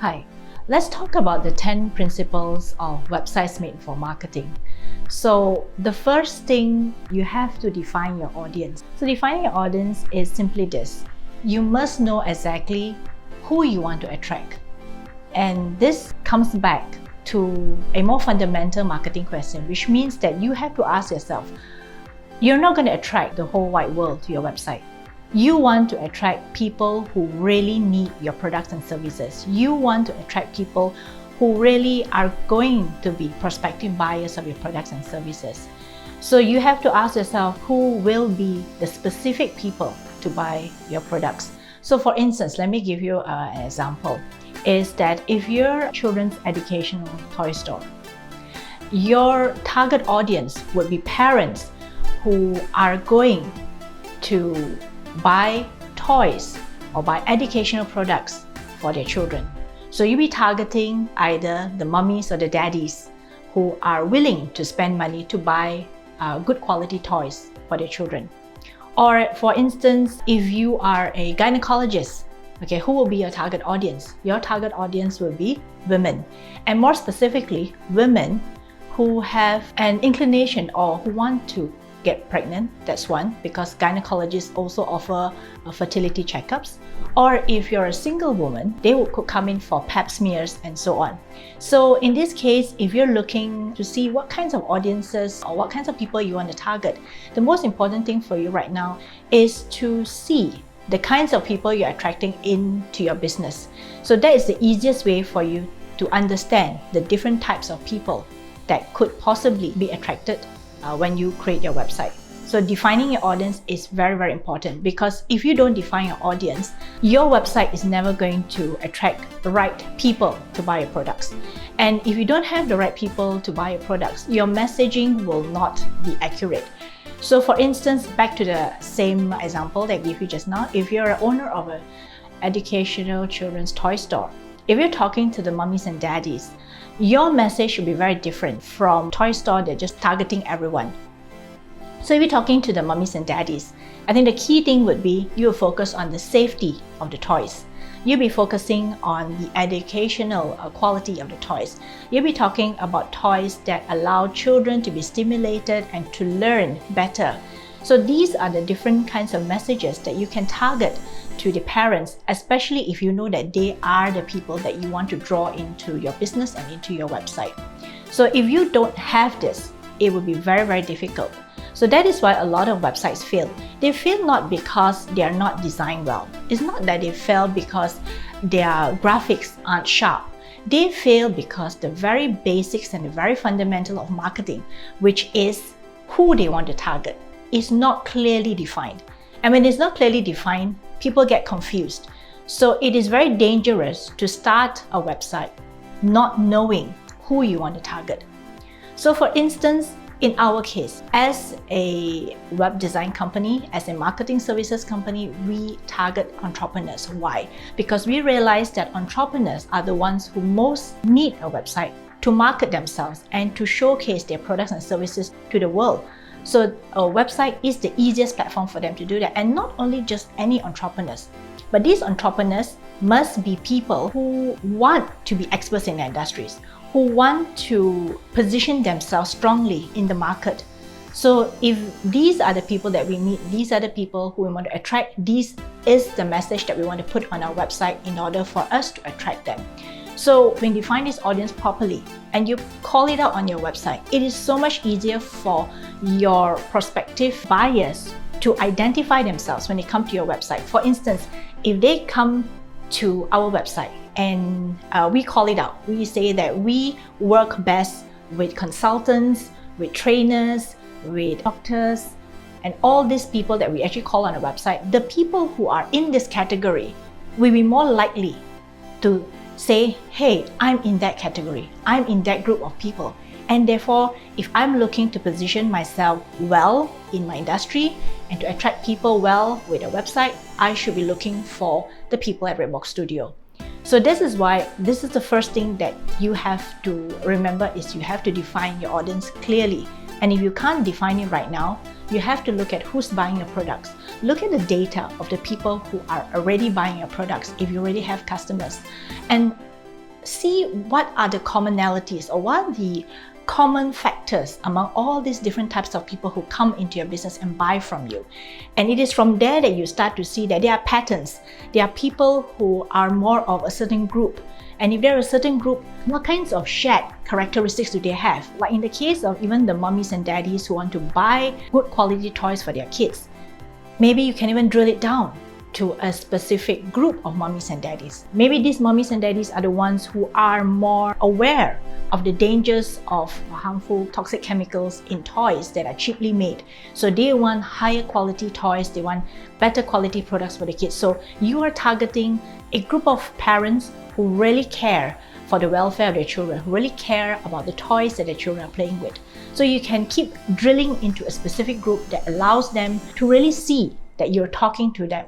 Hi, let's talk about the 10 principles of websites made for marketing. So the first thing, you have to define your audience. So defining your audience is simply this. You must know exactly who you want to attract. And this comes back to a more fundamental marketing question, which means that you have to ask yourself, you're not going to attract the whole wide world to your website. You want to attract people who really need your products and services. You want to attract people who really are going to be prospective buyers of your products and services. So you have to ask yourself who will be the specific people to buy your products. So for instance, let me give you an example, is that if you're a children's educational toy store, your target audience would be parents who are going to buy toys or buy educational products for their children. So you'll be targeting either the mummies or the daddies who are willing to spend money to buy good quality toys for their children. Or for instance, if you are a gynecologist, okay, who will be your target audience? Your target audience will be women, and more specifically, women who have an inclination or who want to get pregnant. That's one, because gynecologists also offer fertility checkups. Or if you're a single woman, they could come in for pap smears and so on. So in this case, if you're looking to see what kinds of audiences or what kinds of people you want to target, the most important thing for you right now is to see the kinds of people you're attracting into your business. So that is the easiest way for you to understand the different types of people that could possibly be attracted when you create your website. So defining your audience is very, very important, because if you don't define your audience, your website is never going to attract the right people to buy your products. And if you don't have the right people to buy your products, your messaging will not be accurate. So for instance, back to the same example that I gave you just now, if you're an owner of an educational children's toy store, if you're talking to the mummies and daddies, your message should be very different from toy store that's just targeting everyone. So if you're talking to the mummies and daddies, I think the key thing would be you'll focus on the safety of the toys. You'll be focusing on the educational quality of the toys. You'll be talking about toys that allow children to be stimulated and to learn better. So these are the different kinds of messages that you can target to the parents, especially if you know that they are the people that you want to draw into your business and into your website. So if you don't have this, it will be very, very difficult. So that is why a lot of websites fail. They fail not because they are not designed well. It's not that they fail because their graphics aren't sharp. They fail because the very basics and the very fundamental of marketing, which is who they want to target, is not clearly defined. And when it's not clearly defined, people get confused. So it is very dangerous to start a website not knowing who you want to target. So for instance, in our case, as a web design company, as a marketing services company, we target entrepreneurs. Why? Because we realize that entrepreneurs are the ones who most need a website to market themselves and to showcase their products and services to the world. So a website is the easiest platform for them to do that. And not only just any entrepreneurs, but these entrepreneurs must be people who want to be experts in their industries, who want to position themselves strongly in the market. So if these are the people that we need, these are the people who we want to attract, this is the message that we want to put on our website in order for us to attract them. So when you define this audience properly and you call it out on your website, it is so much easier for your prospective buyers to identify themselves when they come to your website. For instance, if they come to our website and we call it out, we say that we work best with consultants, with trainers, with doctors, and all these people that we actually call on a website, the people who are in this category will be more likely to say, hey, I'm in that category, I'm in that group of people. And therefore, if I'm looking to position myself well in my industry and to attract people well with a website, I should be looking for the people at Redbox Studio. So this is why this is the first thing that you have to remember, is you have to define your audience clearly. And if you can't define it right now, you have to look at who's buying your products. Look at the data of the people who are already buying your products if you already have customers. And see what are the commonalities or what are the common factors among all these different types of people who come into your business and buy from you. And it is from there that you start to see that there are patterns. There are people who are more of a certain group. And if they're a certain group, what kinds of shared characteristics do they have? Like in the case of even the mummies and daddies who want to buy good quality toys for their kids, maybe you can even drill it down to a specific group of mummies and daddies. Maybe these mummies and daddies are the ones who are more aware of the dangers of harmful toxic chemicals in toys that are cheaply made. So they want higher quality toys, they want better quality products for the kids. So you are targeting a group of parents who really care for the welfare of their children, who really care about the toys that their children are playing with. So you can keep drilling into a specific group that allows them to really see that you're talking to them